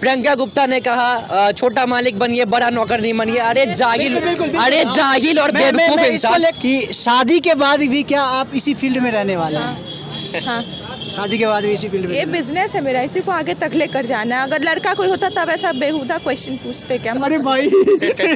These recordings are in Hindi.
प्रियंका गुप्ता ने कहा छोटा मालिक बनिए, बड़ा नौकर नहीं बनिए। अरे जाहिल, अरे जाहिल और बेवकूफ इंसान। कि शादी के बाद भी क्या आप इसी फील्ड में रहने वाले हैं? हाँ, शादी के बाद भी इसी फील्ड में? ये बिजनेस है मेरा, इसी को आगे तक लेकर जाना है। अगर लड़का कोई होता तब ऐसा बेहुदा क्वेश्चन पूछते क्या? अरे भाई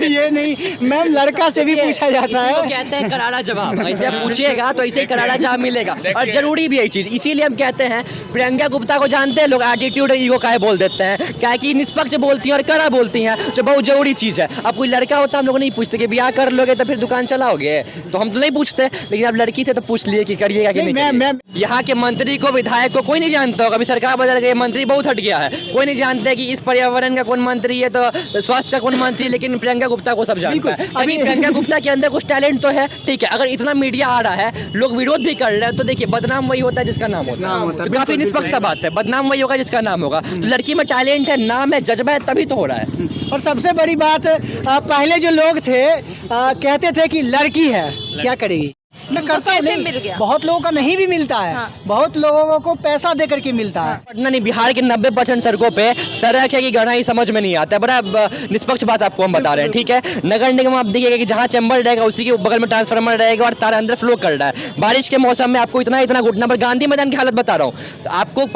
ये नहीं मैम, लड़का से भी पूछा जाता है। कहते हैं करारा जवाब, ऐसे पूछिएगा तो ऐसे ही करारा जवाब मिलेगा। और जरूरी भी यही चीज, इसीलिए हम कहते हैं प्रियंका गुप्ता को जानते हैं लोग एटीट्यूड और ईगो काहे बोल देते हैं, क्या कि निष्पक्ष बोलती हैं और कड़ा बोलती हैं, जो बहुत जरूरी चीज है। अब कोई लड़का होता हम लोग नहीं पूछते कि ब्याह कर लोगे तो फिर दुकान चलाओगे, तो हम तो नहीं पूछते। लेकिन अब लड़की थे तो पूछ लिए कि करिएगा कि नहीं। मैम यहाँ के मंत्री को, विधायक को कोई नहीं जानता होगा। अभी सरकार बदल गई, मंत्री बहुत हट गया है, कोई नहीं जानता है कि इस पर्यावरण का कौन मंत्री है, तो स्वास्थ्य का कौन मंत्री, लेकिन प्रियंका गुप्ता को सब जानता है। अभी प्रियंका गुप्ता के अंदर कुछ टैलेंट तो है, ठीक है। अगर इतना मीडिया आ रहा है, लोग विरोध भी कर रहे हैं, तो देखिए बदनाम वही होता है जिसका नाम होता है। काफी निष्पक्ष सा बात है, बदनाम वही होगा जिसका नाम होगा। तो लड़की में टैलेंट है, नाम है, जज्बा है, तभी तो हो रहा है। और सबसे बड़ी बात, पहले जो लोग थे कहते थे कि लड़की है क्या करेगी, मैं करता कैसे नहीं, मिल गया? बहुत लोगों का नहीं भी मिलता है। हाँ। बहुत लोगों को पैसा दे करके मिलता है। पटना नहीं, बिहार के 90% सड़कों पे सड़क है कि गढ़ा ही समझ में नहीं आता है। बड़ा निष्पक्ष बात आपको हम बता रहे हैं, ठीक है। नगर निगम आप देखिएगा कि जहाँ चैम्बर रहेगा उसी के बगल में ट्रांसफार्मर रहेगा और तार अंदर फ्लो कर रहा है। बारिश के मौसम में आपको इतना घुटना पर, गांधी मैदान की हालत बता रहा हूँ आपको,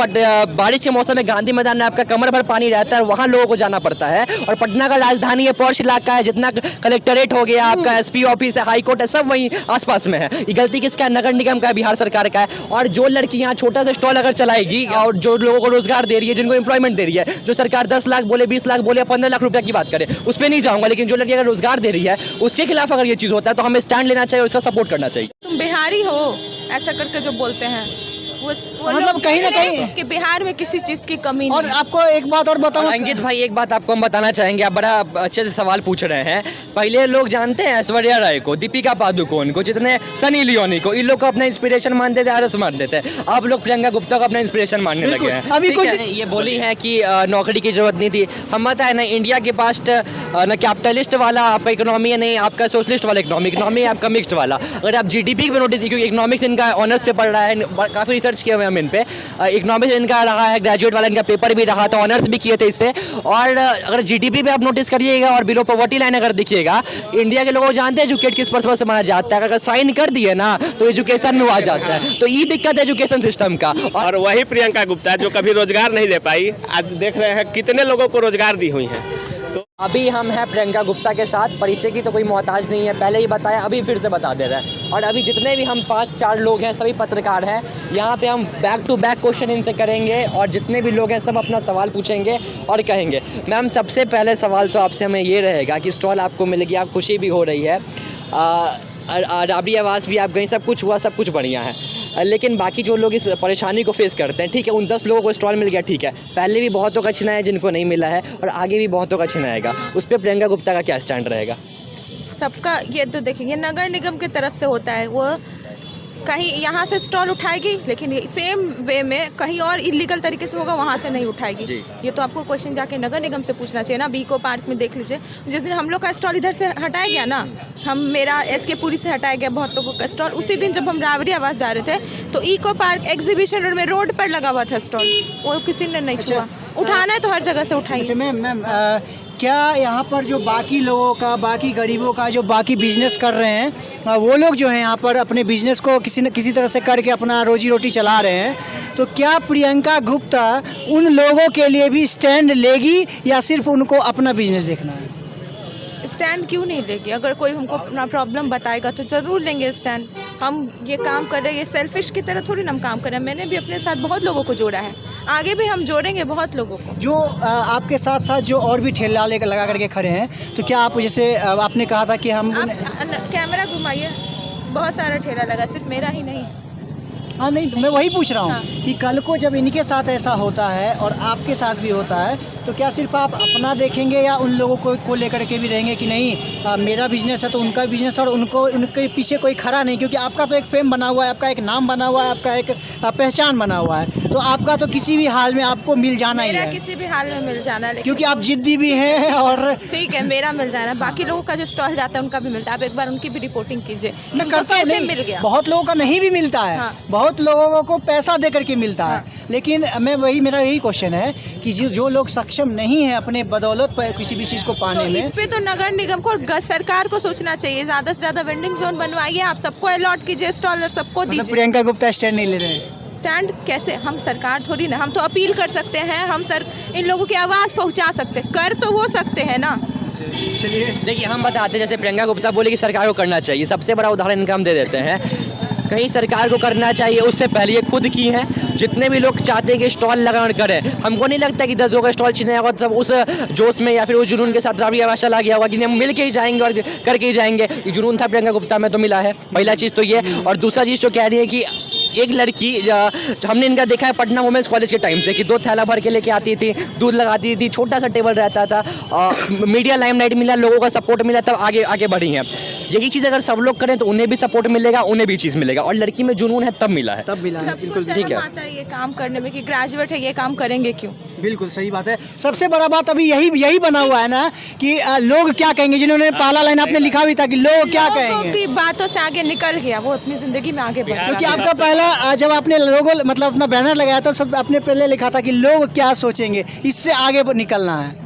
बारिश के मौसम में गांधी मैदान में आपका कमर भर पानी रहता है, वहाँ लोगों को जाना पड़ता है। और पटना का राजधानी है, पॉश इलाका है, जितना कलेक्टरेट हो गया, आपका SP ऑफिस है, हाईकोर्ट है, सब वहीं आसपास में है। ये गलती किसका? नगर निगम का, बिहार सरकार का है। और जो लड़की यहाँ छोटा सा स्टॉल अगर चलाएगी और जो लोगों को रोजगार दे रही है, जिनको एम्प्लॉयमेंट दे रही है, जो सरकार 10 लाख बोले, 20 लाख बोले, 15 लाख रुपए की बात करे, उस पर नहीं जाऊंगा। लेकिन जो लड़की अगर रोजगार दे रही है, उसके खिलाफ अगर ये चीज होता है तो हमें स्टैंड लेना चाहिए और उसका सपोर्ट करना चाहिए। तुम बिहारी हो ऐसा करके जो बोलते हैं, वो मतलब लोग कहीं ना कहीं कि बिहार में किसी चीज की कमी और नहीं। आपको एक बात और बताऊं अंकित भाई, एक बात आपको हम बताना चाहेंगे, आप बड़ा अच्छे से सवाल पूछ रहे हैं। पहले लोग जानते हैं ऐश्वर्या राय को, दीपिका पादुकोण को, जितने सनी लियोनी को, इन लोग को अपना इंस्पिरेशन मानते थे, आरस मानते थे। अब लोग प्रियंका गुप्ता को अपना इंस्पिरेशन मानने लगे हैं। अभी कुछ ये बोली है कि नौकरी की जरूरत नहीं थी। हम बताए ना, इंडिया के पास न कैपिटलिस्ट वाला आपका इकोनॉमी है, नहीं आपका सोशलिस्ट वाला इकोनॉमी है आपका मिक्स्ड वाला। अगर आप GDP पे नोटिस, क्योंकि इकोनॉमिक्स इनका ऑनर्स पे पढ़ रहा है, काफ़ी रिसर्च किए हुए हम इन पे, इकोनॉमिक्स इनका रहा है, ग्रेजुएट वाला इनका पेपर भी रहा था, ऑनर्स भी किए थे इससे। और अगर GDP पे आप नोटिस करिएगा और बिलो पॉवर्टी लाइन अगर देखिएगा, इंडिया के लोग जानते हैं एजुकेट किस पर्पस से माना जाता है। अगर साइन कर दिए ना तो एजुकेशन में आ जाता है, तो ये दिक्कत है एजुकेशन सिस्टम का। और वही प्रियंका गुप्ता जो कभी रोजगार नहीं दे पाई, आज देख रहे हैं कितने लोगों को रोजगार दी हुई है। अभी हम हैं प्रियंका गुप्ता के साथ, परिचय की तो कोई मोहताज नहीं है, पहले ही बताया, अभी फिर से बता दे रहे हैं। और अभी जितने भी हम 5-4 लोग हैं, सभी पत्रकार हैं, यहाँ पे हम बैक टू बैक क्वेश्चन इनसे करेंगे और जितने भी लोग हैं सब अपना सवाल पूछेंगे और कहेंगे। मैम, सबसे पहले सवाल तो आपसे हमें ये रहेगा कि स्टॉल आपको मिल गया, खुशी भी हो रही है, राबड़ी आवास भी आप गई, सब कुछ हुआ, सब कुछ बढ़िया है, लेकिन बाकी जो लोग इस परेशानी को फेस करते हैं, ठीक है, उन 10 लोगों को स्टॉल मिल गया, ठीक है, पहले भी बहुतों का छिना है जिनको नहीं मिला है और आगे भी बहुतों का छिनाएगा, उस पर प्रियंका गुप्ता का क्या स्टैंड रहेगा? सबका ये तो देखेंगे, नगर निगम की तरफ से होता है, वो कहीं यहाँ से स्टॉल उठाएगी, लेकिन सेम वे में कहीं और इलीगल तरीके से होगा, वहाँ से नहीं उठाएगी। ये तो आपको क्वेश्चन जाके नगर निगम से पूछना चाहिए ना। बीको पार्क में देख लीजिए, जिस दिन हम लोग का स्टॉल इधर से हटाया गया ना, मेरा SK पुरी से हटाया गया बहुत लोगों का स्टॉल, उसी दिन जब हम राबड़ी आवास जा रहे थे तो इको पार्क एग्जीबिशन रोड में रोड पर लगा हुआ था स्टॉल, वो किसी ने नहीं छुआ। उठाना है तो हर जगह से उठाइए। मैम, क्या यहाँ पर जो बाकी लोगों का, बाकी गरीबों का जो बाकी बिजनेस कर रहे हैं, वो लोग जो हैं यहाँ पर अपने बिजनेस को किसी न किसी तरह से करके अपना रोजी रोटी चला रहे हैं, तो क्या प्रियंका गुप्ता उन लोगों के लिए भी स्टैंड लेगी या सिर्फ उनको अपना बिजनेस देखना है? स्टैंड क्यों नहीं लेंगे? अगर कोई हमको अपना प्रॉब्लम बताएगा तो ज़रूर लेंगे स्टैंड। हम ये काम कर रहे हैं, ये सेल्फिश की तरह थोड़ी ना हम काम कर रहे हैं। मैंने भी अपने साथ बहुत लोगों को जोड़ा है, आगे भी हम जोड़ेंगे बहुत लोगों को। जो आपके साथ साथ जो और भी ठेला लगा करके खड़े हैं, तो क्या आप, जैसे आपने कहा था कि हम कैमरा घुमाइए, बहुत सारा ठेला लगा, सिर्फ मेरा ही नहीं। हाँ, नहीं, मैं वही पूछ रहा हूँ हाँ। कि कल को जब इनके साथ ऐसा होता है और आपके साथ भी होता है, तो क्या सिर्फ आप अपना देखेंगे या उन लोगों को लेकर के भी रहेंगे कि नहीं मेरा बिजनेस है तो उनका बिजनेस, और उनके पीछे कोई खड़ा नहीं, क्योंकि आपका तो एक फेम बना हुआ है, आपका एक नाम बना हुआ है, आपका एक पहचान बना हुआ है। तो आपका तो किसी भी हाल में आपको मिल जाना ही मेरा है, किसी भी हाल में मिल जाना है, लेकिन क्योंकि आप जिद्दी भी हैं और ठीक है मेरा मिल जाना है। बाकी लोगों का जो स्टॉल जाता है उनका भी मिलता है। आप एक बार उनकी भी रिपोर्टिंग कीजिए कि मैं उनको करता हूँ, कैसे नहीं, मिल गया। बहुत लोगों का नहीं भी मिलता है, हाँ। बहुत लोगों को पैसा दे करके मिलता है, लेकिन मेरा यही क्वेश्चन है कि जो लोग सक्षम नहीं है अपने बदौलत पर किसी भी चीज़ को तो पाने में, इस पे तो नगर निगम को और सरकार को सोचना चाहिए। ज़्यादा से ज़्यादा वेंडिंग जोन बनवाइए, आप सबको अलॉट कीजिए स्टॉल और सबको मतलब दीजिए। प्रियंका गुप्ता स्टैंड नहीं ले रहे हैं। स्टैंड कैसे? हम सरकार थोड़ी ना, हम तो अपील कर सकते हैं, हम इन लोगों की आवाज़ पहुंचा सकते, कर तो वो सकते हैं ना। चलिए, देखिए हम बताते हैं, जैसे प्रियंका गुप्ता बोले कि सरकार को करना चाहिए, सबसे बड़ा उदाहरण इनका हम दे देते हैं। कहीं सरकार को करना चाहिए उससे पहले ये खुद की है। जितने भी लोग चाहते हैं कि स्टॉल लगाना करें, हमको नहीं लगता कि 10 लोगों का स्टॉल छीने होगा तब उस जोश में या फिर उस जुनून के साथ रवि आवास चला गया होगा कि हम मिल के ही जाएंगे और करके ही जाएंगे। ये जुनून था प्रियंका गुप्ता में तो मिला है, पहला चीज़ तो ये। और दूसरा चीज़ तो कह रही है कि एक लड़की, हमने इनका देखा है पटना वुमेंस कॉलेज के टाइम से, कि 2 थैला भर के लेके आती थी, दूध लगाती थी, छोटा सा टेबल रहता था, मीडिया लाइमलाइट मिला, लोगों का सपोर्ट मिला, तब आगे आगे बढ़ी हैं। यही चीज़ अगर सब लोग करें तो उन्हें भी सपोर्ट मिलेगा, उन्हें भी चीज़ मिलेगा। और लड़की में जुनून है तब मिला है, तब मिला है, सबको बिल्कुल शर्म ठीक है। आता है ये काम करने में कि ग्रेजुएट है, ये काम करेंगे क्यों? बिल्कुल सही बात है। सबसे बड़ा बात अभी यही बना हुआ है ना कि लोग क्या कहेंगे, जिन्होंने पहला लाइन आपने लिखा भी था कि लोग क्या लोगों कहेंगे, की बातों से आगे निकल गया, वो अपनी जिंदगी में आगे बढ़ गया। क्योंकि आपका पहला जब आपने लोगो मतलब अपना बैनर लगाया तो सब आपने पहले लिखा था कि लोग क्या सोचेंगे, इससे आगे निकलना है।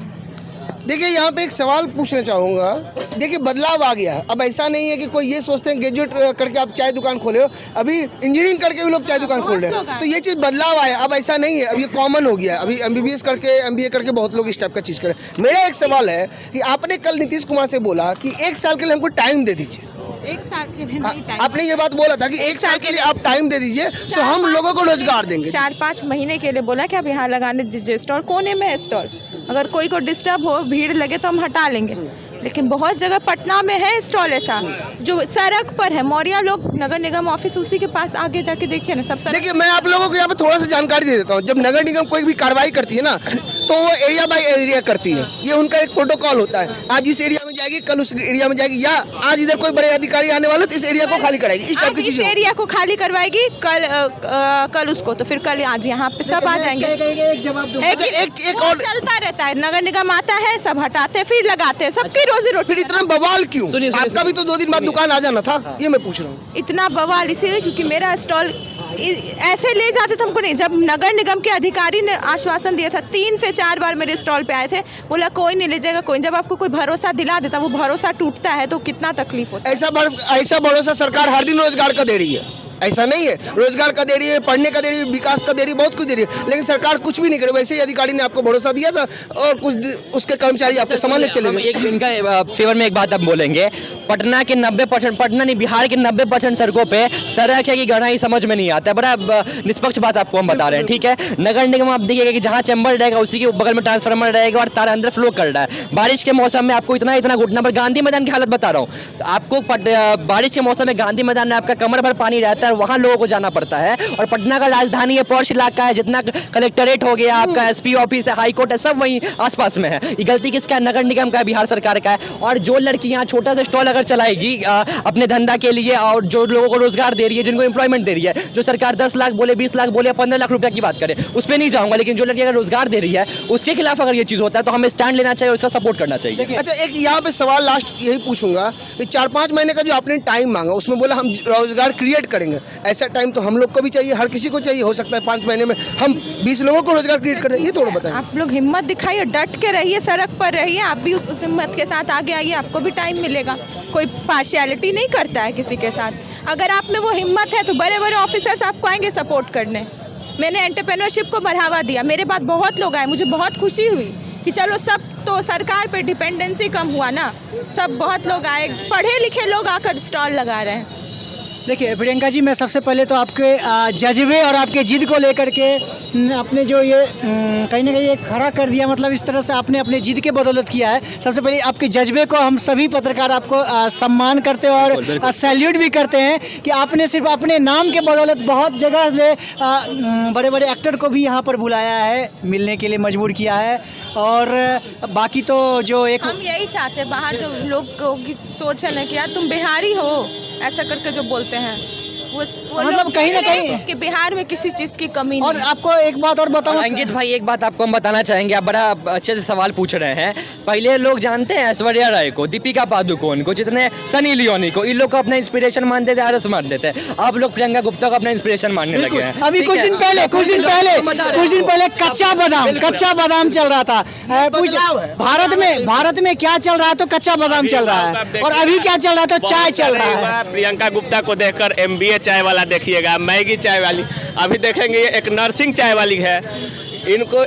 देखिए यहाँ पे एक सवाल पूछना चाहूँगा। देखिए बदलाव आ गया है। अब ऐसा नहीं है कि कोई ये सोचते हैं ग्रेजुएट करके आप चाय दुकान खोले हो, अभी इंजीनियरिंग करके भी लोग चाय दुकान खोल रहे हैं। तो ये चीज़ बदलाव आया, अब ऐसा नहीं है, अब ये कॉमन हो गया है। अभी MBBS करके MBA करके बहुत लोग इस टाइप का चीज़ करें। मेरा एक सवाल है कि आपने कल नीतीश कुमार से बोला कि 1 साल के लिए हमको टाइम दे दीजिए। 1 साल के लिए नहीं टाइम, आपने ये बात बोला था कि 1 साल के लिए आप टाइम दे दीजिए, तो हम लोगों को रोजगार देंगे। 4-5 महीने के लिए बोला कि आप यहाँ लगाने दीजिए स्टॉल, कोने में है स्टॉल, अगर कोई को डिस्टर्ब हो, भीड़ लगे तो हम हटा लेंगे। लेकिन बहुत जगह पटना में है स्टॉल ऐसा जो सड़क पर है, मौर्या लोग नगर निगम ऑफिस उसी के पास, आगे जाके देखिए ना, सब सड़क। देखिए मैं आप लोगों को यहाँ पे थोड़ा सा जानकारी दे देता हूँ। जब नगर निगम कोई भी कार्रवाई करती है ना, तो वो एरिया बाय एरिया करती है। ये उनका एक प्रोटोकॉल होता है, आज इस एरिया में जाएगी, कल उस एरिया में जाएगी, या आज इधर कोई बड़े अधिकारी आने वाले तो इस एरिया को खाली कराएगी। इस टाइप आज की इस चीजें एरिया को खाली करवाएगी, कल उसको, तो फिर कल आज यहाँ पे सब आ जाएंगे। एक जवाब दूं। है कि एक वो और चलता रहता है, नगर निगम आता है, सब हटाते हैं, फिर लगाते हैं, सबकी रोजी रोटी। फिर इतना बवाल क्यों? सुनिए, सुनिए, आपका भी तो 2 दिन बाद दुकान आ जाना था, ये मैं पूछ रहा हूँ। इतना बवाल इसीलिए क्योंकि मेरा स्टॉल ऐसे ले जाते तो हमको नहीं। जब नगर निगम के अधिकारी ने आश्वासन दिया था, 3 से 4 बार मेरे स्टॉल पे आए थे, बोला कोई नहीं ले जाएगा कोई। जब आपको कोई भरोसा दिला देता, वो भरोसा टूटता है तो कितना तकलीफ होता है। ऐसा भरोसा सरकार हर दिन रोजगार का दे रही है, ऐसा नहीं है। रोजगार का दे रही है, पढ़ने का दे रही है, विकास का दे रही है, बहुत कुछ दे रही है, लेकिन सरकार कुछ भी नहीं करे। वैसे ही अधिकारी ने आपको भरोसा दिया था और उसके कर्मचारी आपके सामान ले चले हम गए। एक इनका फेवर में एक बात अब बोलेंगे। पटना के 90%, पटना नहीं बिहार के 90% सड़कों पे सड़क है कि गहराई समझ में नहीं आता है। बड़ा निष्पक्ष बात आपको हम बता रहे हैं, ठीक है। नगर निगम आप देखिएगा कि जहाँ चैम्बर रहेगा उसी के बगल में ट्रांसफार्मर रहेगा और तार अंदर फ्लो कर रहा है। बारिश के मौसम में आपको इतना घुटना पर, गांधी मैदान की हालत बता रहा हूँ आपको, बारिश के मौसम में गांधी मैदान में आपका कमर भर पानी रहता है, वहाँ लोगों को जाना पड़ता है। और पटना का राजधानी है, पॉश इलाका है, जितना कलेक्टरेट हो गया, आपका SP ऑफिस है, हाई कोर्ट है, सब वहीं आसपास में है। ये गलती किसका है? नगर निगम का है, बिहार सरकार का है। और जो लड़की यहाँ छोटा सा स्टॉल अगर चलाएगी अपने धंधा के लिए, और जो लोगों को रोजगार दे रही है, जिनको एम्प्लॉयमेंट दे रही है, जो सरकार 10 लाख बोले, 20 लाख बोले, 15 लाख रुपया की बात करे, उस पर नहीं जाऊंगा, लेकिन जो लड़की अगर रोजगार दे रही है उसके खिलाफ अगर ये चीज होता है तो हमें स्टैंड लेना चाहिए और उसका सपोर्ट करना चाहिए। अच्छा, एक यहाँ पे सवाल लास्ट यही पूछूंगा कि 4-5 महीने का जो आपने टाइम मांगा, उसमें बोला हम रोजगार क्रिएट करेंगे। ऐसा टाइम तो हम लोग को भी चाहिए, हर किसी को चाहिए। हो सकता है 5 महीने में हम 20 लोगों को रोजगार क्रिएट कर दें, ये थोड़ा बताएं। आप लोग हिम्मत दिखाइए, डट के रहिए, सड़क पर रहिए, आप भी उस हिम्मत के साथ आगे आइए, आपको भी टाइम मिलेगा। कोई पार्शियलिटी नहीं करता है किसी के साथ। अगर आप में वो हिम्मत है तो बड़े बड़े ऑफिसर्स आपको आएंगे सपोर्ट करने। मैंने एंटरप्रेन्योरशिप को बढ़ावा दिया, मेरे बाद बहुत लोग आए, मुझे बहुत खुशी हुई कि चलो सब तो सरकार पे डिपेंडेंसी कम हुआ ना, सब बहुत लोग आए, पढ़े लिखे लोग आकर स्टॉल लगा रहे हैं। देखिए प्रियंका जी, मैं सबसे पहले तो आपके जज्बे और आपके जिद को लेकर के आपने जो ये कहीं ना कहीं खड़ा कर दिया, मतलब इस तरह से आपने अपने जिद के बदौलत किया है। सबसे पहले आपके जज्बे को हम सभी पत्रकार आपको सम्मान करते हैं और सैल्यूट भी करते हैं कि आपने सिर्फ अपने नाम के बदौलत बहुत जगह से बड़े बड़े एक्टर को भी यहाँ पर बुलाया है, मिलने के लिए मजबूर किया है। और बाकी तो जो एक हम यही चाहते हैं, बाहर जो लोग की सोच है ना कि यार तुम बिहारी हो, ऐसा करके जो बोलते हैं, मतलब कहीं ना कहीं कि बिहार में किसी चीज़ की कमी और नहीं। आपको एक बात और बताऊं, अंकित भाई एक बात आपको हम बताना चाहेंगे, आप बड़ा अच्छे से सवाल पूछ रहे हैं। पहले लोग जानते हैं ऐश्वर्या राय को, दीपिका पादुकोण को, जितने सनी लियोनी को, इन लोग को अपना इंस्पिरेशन मानते थे, आरस मानते थे। अब लोग प्रियंका गुप्ता को अपना इंस्पिरेशन मानने लगे हैं। अभी ठीक कुछ है? दिन पहले कच्चा बादाम चल रहा था। कुछ भारत में क्या चल रहा है, तो कच्चा बादाम चल रहा है, और अभी क्या चल रहा है, तो चाय चल रहा है। प्रियंका गुप्ता को देखकर MBA चाय वाला देखिएगा, मैगी चाय वाली, अभी देखेंगे ये एक नर्सिंग चाय वाली है।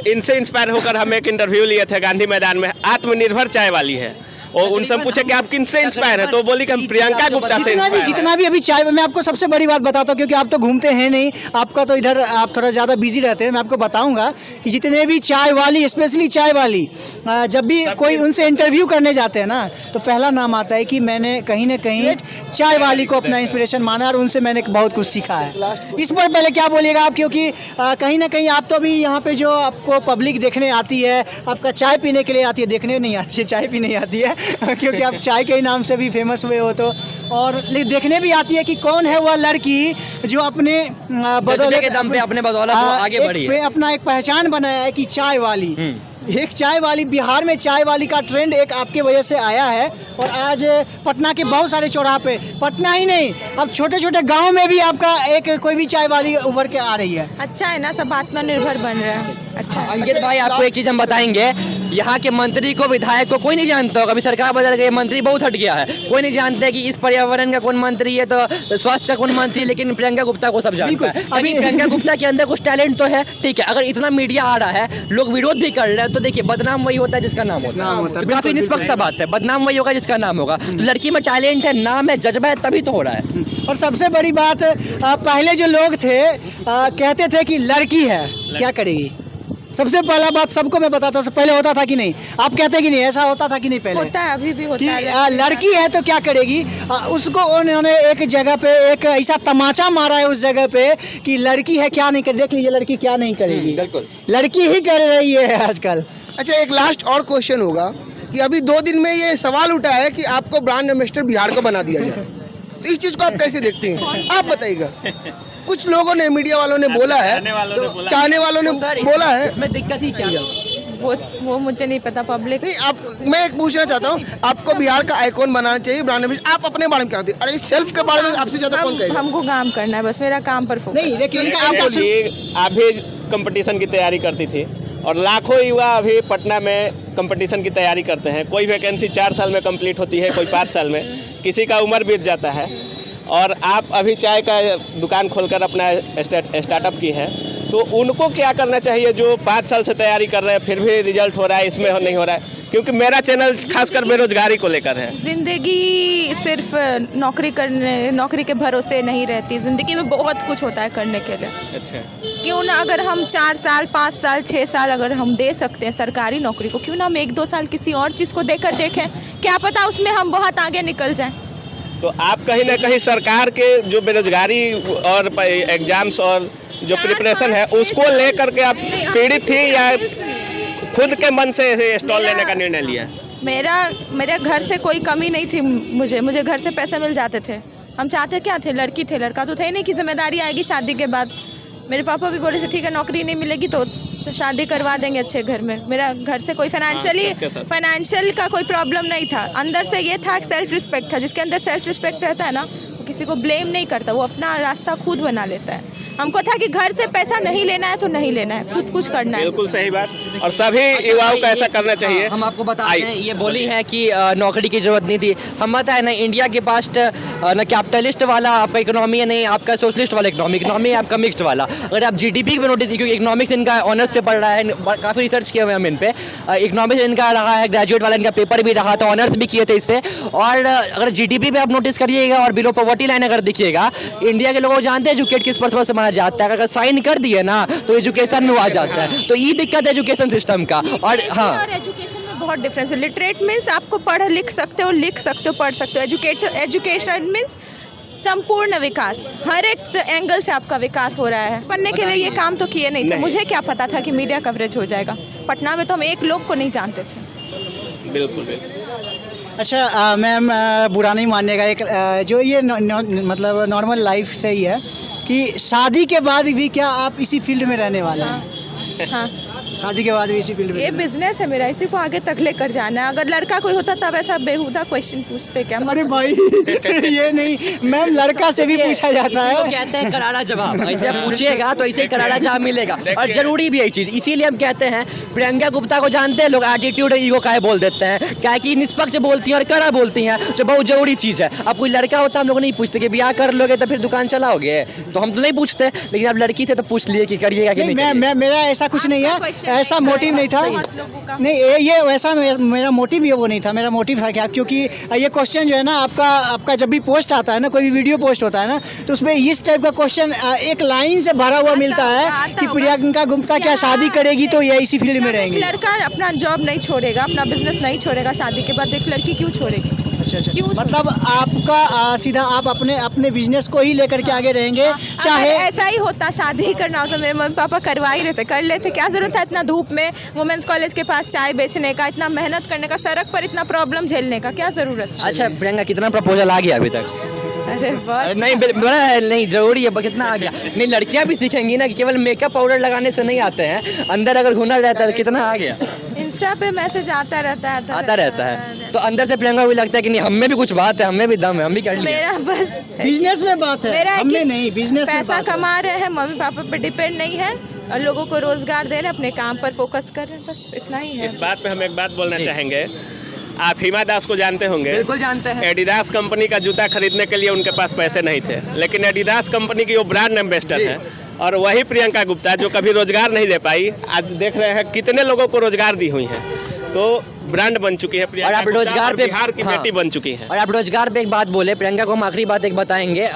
इनसे इंस्पायर होकर हम एक इंटरव्यू लिए थे गांधी मैदान में, आत्मनिर्भर चाय वाली है। और उनसे हम पूछे कि आप किन से इंस्पायर है, तो बोली कि हम प्रियंका गुप्ता से इंस्पायर हैं। जितना भी अभी चाय, मैं आपको सबसे बड़ी बात बताता हूँ, क्योंकि आप तो घूमते हैं नहीं, आपका तो इधर आप थोड़ा ज़्यादा बिजी रहते हैं। मैं आपको बताऊंगा कि जितने भी चाय वाली, स्पेशली चाय वाली, जब भी कोई उनसे इंटरव्यू करने जाते हैं ना, तो पहला नाम आता है कि मैंने कहीं ना कहीं चाय वाली को अपना इंस्पिरेशन माना और उनसे मैंने बहुत कुछ सीखा है। इस पर पहले क्या बोलिएगा आप, क्योंकि कहीं ना कहीं आप तो अभी यहाँ पे जो आपको पब्लिक देखने आती है, आपका चाय पीने के लिए आती है, देखने नहीं आती है, चाय पीने आती है क्योंकि आप चाय के नाम से भी फेमस हुए हो, तो और देखने भी आती है कि कौन है वह लड़की जो अपने बदौलत के दम पे, अपने बदौलत वो आगे बढ़ी है। अपना एक पहचान बनाया है कि चाय वाली, एक चाय वाली, बिहार में चाय वाली का ट्रेंड एक आपके वजह से आया है। और आज पटना के बहुत सारे चौराहे पे, पटना ही नहीं, अब छोटे छोटे गांव में भी आपका एक कोई भी चाय वाली उभर के आ रही है। अच्छा है ना, सब आत्मनिर्भर बन रहा है। अच्छा अंकित भाई आपको एक चीज़ हम बताएंगे, यहाँ के मंत्री को, विधायक को कोई नहीं जानता होगा। अभी सरकार बदल गई, मंत्री बहुत हट गया है, कोई नहीं जानता कि इस पर्यावरण का कौन मंत्री है, तो स्वास्थ्य का कौन मंत्री, लेकिन प्रियंका गुप्ता को सब जानता है। अभी प्रियंका गुप्ता के अंदर कुछ टैलेंट तो है, ठीक है। अगर इतना मीडिया आ रहा है, लोग विरोध भी कर रहे हैं, तो देखिए बदनाम वही होता है जिसका नाम होता है। काफी निष्पक्ष बात है, बदनाम वही होगा जिसका नाम होगा। तो लड़की में टैलेंट है, नाम है, जज्बा है, तभी तो हो रहा है। और सबसे बड़ी बात, पहले जो लोग थे कहते थे कि लड़की है क्या करेगी। सबसे पहला बात सबको मैं बताता हूँ, पहले होता था कि नहीं, आप कहते कि नहीं, ऐसा होता था कि नहीं पहले? होता है, अभी भी होता कि है। लड़की है तो क्या करेगी, उसको उन्होंने एक जगह पे एक ऐसा तमाचा मारा है उस जगह पे कि लड़की है क्या नहीं कर, देख लीजिए लड़की क्या नहीं करेगी। बिल्कुल, लड़की ही कर रही है आजकल। अच्छा, एक लास्ट और क्वेश्चन होगा कि अभी 2 दिन में ये सवाल उठा है कि आपको ब्रांड एम्बेसडर बिहार को बना दिया जाए, तो इस चीज़ को आप कैसे देखते हैं, आप बताइएगा। कुछ लोगों ने, मीडिया वालों ने बोला है, चाहने वालों ने बोला है, इसमें दिक्कत ही क्या है? वो मुझे नहीं पता, पब्लिक नहीं। आप, मैं एक पूछना चाहता हूँ, आपको बिहार का आइकॉन बनाना चाहिए ब्रांड एम्बेसडर, आप अपने बारे में क्या कहते हैं? अरे सेल्फ के बारे में आपसे ज्यादा कौन कहेगा? हमको काम करना है, बस मेरा काम पर फोकस। नहीं देखिए, आप भी कंपटीशन की तैयारी करती थी, और लाखों युवा अभी पटना में कंपटीशन की तैयारी करते हैं। कोई वैकेंसी 4 साल में कंप्लीट होती है, कोई 5 साल में, किसी का उम्र बीत जाता है। और आप अभी चाय का दुकान खोलकर अपना स्टार्टअप की है, तो उनको क्या करना चाहिए जो 5 साल से तैयारी कर रहे हैं, फिर भी रिजल्ट हो रहा है, इसमें नहीं हो रहा है? क्योंकि मेरा चैनल खासकर बेरोजगारी को लेकर है। जिंदगी सिर्फ नौकरी के भरोसे नहीं रहती, जिंदगी में बहुत कुछ होता है करने के लिए। अच्छा, क्यों ना अगर हम 4 साल, 5 साल, 6 साल अगर हम दे सकते हैं सरकारी नौकरी को, क्यों ना हम 1-2 साल किसी और चीज़ को देकर देखें, क्या पता उसमें हम बहुत आगे निकल जाएं। तो आप कहीं ना कहीं सरकार के जो बेरोजगारी और एग्जाम्स और जो प्रिपरेशन है, उसको लेकर के आप पीड़ित थी, या खुद के मन से स्टॉल लेने का निर्णय लिया? मेरे घर से कोई कमी नहीं थी, मुझे घर से पैसे मिल जाते थे। हम चाहते क्या थे, लड़की थे, लड़का तो थे नहीं कि जिम्मेदारी आएगी शादी के बाद। मेरे पापा भी बोले थे ठीक है, नौकरी नहीं मिलेगी तो शादी करवा देंगे अच्छे घर में। मेरा घर से कोई फाइनेंशियल का कोई प्रॉब्लम नहीं था। अंदर से ये था, सेल्फ रिस्पेक्ट था। जिसके अंदर सेल्फ रिस्पेक्ट रहता है ना, वो किसी को ब्लेम नहीं करता, वो अपना रास्ता खुद बना लेता है। हमको था कि घर से पैसा नहीं लेना है तो नहीं लेना है, खुद कुछ करना है। बिल्कुल सही बात, और सभी युवाओं को ऐसा करना चाहिए। हम आपको बता दें, ये बोली है कि नौकरी की जरूरत नहीं थी। हम बताए ना, इंडिया के पास ना कैपिटलिस्ट वाला आपका इकोनॉमी है, नहीं आपका सोशलिस्ट वाला इकोनॉमी है, आपका मिक्स्ड वाला। अगर आप जीडीपी में नोटिस, क्योंकि इकोनॉमिक्स इनका ऑनर्स पेपर रहा है, काफ़ी रिसर्च किए हुए हम इन पे। इकोनॉमिक्स इनका रहा है, ग्रेजुएट वाला इनका पेपर भी रहा था, ऑनर्स भी किए थे इससे। और अगर जीडीपी पे आप नोटिस करिएगा और बिलो पॉवर्टी लाइन अगर देखिएगा, इंडिया के लोग जानते हैं एजुकेट किस पर्पज से माना जाता है। अगर साइन कर दिए ना तो एजुकेशन में आ जाता है, तो ये दिक्कत है एजुकेशन सिस्टम का। और हाँ, और एजुकेशन में बहुत डिफरेंस है। लिटरेट मीन्स आपको पढ़ लिख सकते हो, लिख सकते हो, पढ़ सकते हो। एजुकेशन मीन्स संपूर्ण विकास, हर एक एंगल से आपका विकास हो रहा है। पढ़ने के लिए ये काम तो किए नहीं थे। मुझे क्या पता था कि मीडिया कवरेज हो जाएगा। पटना में तो हम एक लोग को नहीं जानते थे। बिल्कुल बिल्कुल। अच्छा मैम बुरा नहीं मानने का एक जो ये मतलब नॉर्मल लाइफ से ही है कि शादी के बाद भी क्या आप इसी फील्ड में रहने वाले हैं? हाँ, शादी के बाद भी इसी फील्ड में ये रहने बिजनेस है मेरा, इसी को आगे तक लेकर जाना है। अगर लड़का कोई होता तब ऐसा बेहुदा क्वेश्चन पूछते क्या? वाले? अरे भाई ये नहीं मैम, लड़का से भी पूछा जाता इसी को है। कहते हैं करारा जवाब। ऐसे आप पूछिएगा तो ऐसे ही करारा जवाब मिलेगा, और जरूरी भी है ये चीज। इसीलिए हम कहते हैं प्रियंका गुप्ता को जानते हैं लोग एटीट्यूड ईगो का बोल देते हैं, क्या कि निष्पक्ष बोलती हैं और कड़ा बोलती हैं, जो बहुत जरूरी चीज है। अब कोई लड़का होता हम लोग नहीं पूछते कि ब्याह कर लोगे तो फिर दुकान चलाओगे, तो हम तो नहीं पूछते, लेकिन अब लड़की थे तो पूछ लिए कि करिएगा कि नहीं, नहीं मैं मेरा ऐसा कुछ नहीं है, ऐसा मोटिव नहीं था। नहीं ये वैसा मेरा मोटिव ही वो नहीं था। मेरा मोटिव था क्या, क्योंकि ये क्वेश्चन जो है ना आपका जब भी पोस्ट आता है ना, कोई भी वीडियो पोस्ट होता है ना, तो उसमें इस टाइप का क्वेश्चन एक लाइन से भरा हुआ मिलता है कि प्रियंका गुप्ता क्या शादी करेगी तो ये इसी फील्ड में रहेंगी। लड़का अपना जॉब नहीं छोड़ेगा, अपना बिजनेस नहीं छोड़ेगा शादी के बाद, एक लड़की क्यों छोड़ेगी? अच्छा क्यों मतलब आपका सीधा आप अपने बिजनेस को ही लेकर के आगे रहेंगे, चाहे अगर ऐसा ही होता, शादी ही करना होता, मेरे मम्मी पापा करवा ही रहते, कर लेते। क्या जरूरत है इतना धूप में वुमेन्स कॉलेज के पास चाय बेचने का, इतना मेहनत करने का, सड़क पर इतना प्रॉब्लम झेलने का, क्या जरूरत? अच्छा प्रियंका, कितना प्रपोजल आ गया अभी तक? अरे बस नहीं नहीं जरूरी है, कितना आ गया? नहीं, लड़कियां भी सीखेंगी ना कि केवल मेकअप पाउडर लगाने से नहीं आते हैं, अंदर अगर हुनर रहता है तो कितना आ गया? इंस्टा पे मैसेज आता रहता है तो अंदर से प्रियंका को भी लगता है कि नहीं, हमें भी कुछ बात है, हमें भी दम है, हम भी कर लेंगे। मेरा बस बिजनेस में बात है, मेरा है हमें कि नहीं, बिजनेस में पैसा बात है। कमा रहे हैं, मम्मी पापा पे डिपेंड नहीं है, और लोगों को रोजगार दे रहे हैं, अपने काम पर फोकस कर रहे हैं, बस इतना ही है। इस बात पे हम एक बात बोलना चाहेंगे। आप हिमा दास को जानते होंगे, बिल्कुल जानते हैं। एडिडास कंपनी का जूता खरीदने के लिए उनके पास पैसे नहीं थे, लेकिन एडिडास कंपनी की वो ब्रांड एम्बेसडर है। और वही प्रियंका गुप्ता जो कभी रोजगार नहीं दे पाई, आज देख रहे हैं कितने लोगों को रोजगार दी हुई है, तो ब्रांड बन चुकी है और आप रोजगार पे बिहार की बेटी बन चुकी है। और आप रोजगार पे एक बात बोले, प्रियंका को हम आखिरी बात एक बताएंगे।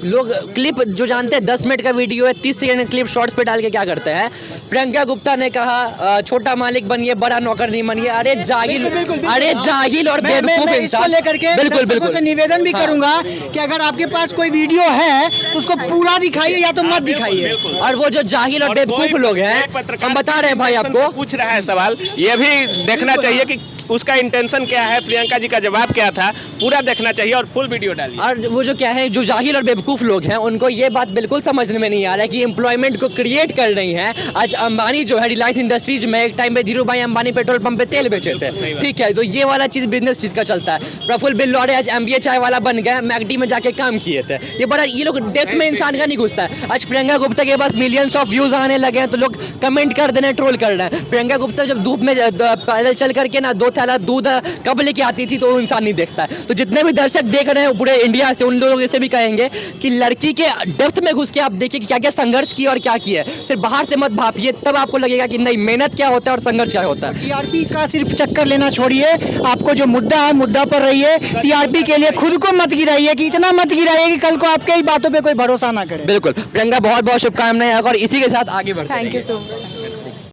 लोग क्लिप जो जानते हैं 10 मिनट का वीडियो है, 30 सेकंड क्लिप शॉर्ट्स पे डाल के क्या करते हैं? प्रियंका गुप्ता ने कहा छोटा मालिक बनिए, बड़ा नौकर नहीं बनिए। अरे जाहिल, अरे जाहिल और बेवकूफ इंसान। लेकर के बिल्कुल दर्शकों बिल्कुल से निवेदन भी करूंगा कि अगर आपके पास कोई वीडियो है तो उसको पूरा दिखाइए या तो मत दिखाइए। और वो जो जाहिल और बेवकूफ लोग हैं, हम बता रहे हैं भाई आपको, पूछ रहा है सवाल, ये भी देखना चाहिए कि उसका इंटेंशन क्या है, प्रियंका जी का जवाब क्या था, पूरा देखना चाहिए और फुल वीडियो डालिए। और वो जो क्या है, जो जाहिल और बेवकूफ़ लोग हैं, उनको ये बात बिल्कुल समझ में नहीं आ रहा है कि एम्प्लॉयमेंट को क्रिएट कर रही हैं। आज अंबानी जो है रिलायंस इंडस्ट्रीज में एक टाइम पे धीरूभाई अंबानी पेट्रोल पंप पे तेल बेचे थे, ठीक है, तो ये वाला चीज़ बिजनेस चीज़ का चलता है। प्रफुल्ल बिल्लौड़े आज MBA चाय वाला बन गए, मैकडी में जाके काम किए थे। ये लोग डेप्थ में इंसान का नहीं घुसता है। आज प्रियंका गुप्ता के पास मिलियंस ऑफ व्यूज आने लगे हैं तो लोग कमेंट कर दे रहे हैं, ट्रोल कर रहे हैं। प्रियंका गुप्ता जब धूप में पैदल चल करके ना 2 थैला दूध कब लेके आती थी तो वो इंसान नहीं देखता है। तो जितने भी दर्शक देख रहे हैं पूरे इंडिया से, उन लोगों से भी कहेंगे कि लड़की के डेप्थ में घुस के आप देखिए कि क्या क्या संघर्ष किया और क्या किया है। सिर्फ बाहर से मत भापिए, तब आपको लगेगा कि नहीं, मेहनत क्या होता है और संघर्ष क्या होता है। टीआरपी का सिर्फ चक्कर लेना छोड़िए, आपको जो मुद्दा है मुद्दा पर रहिए। टीआरपी के लिए खुद को मत गिराइए, कि इतना मत गिराइए कि कल को आपके ही बातों पे कोई भरोसा ना करे। बिल्कुल प्रियंका, बहुत बहुत शुभकामनाएं और इसी के साथ आगे बढ़ते थैंक यू रहिए। So much.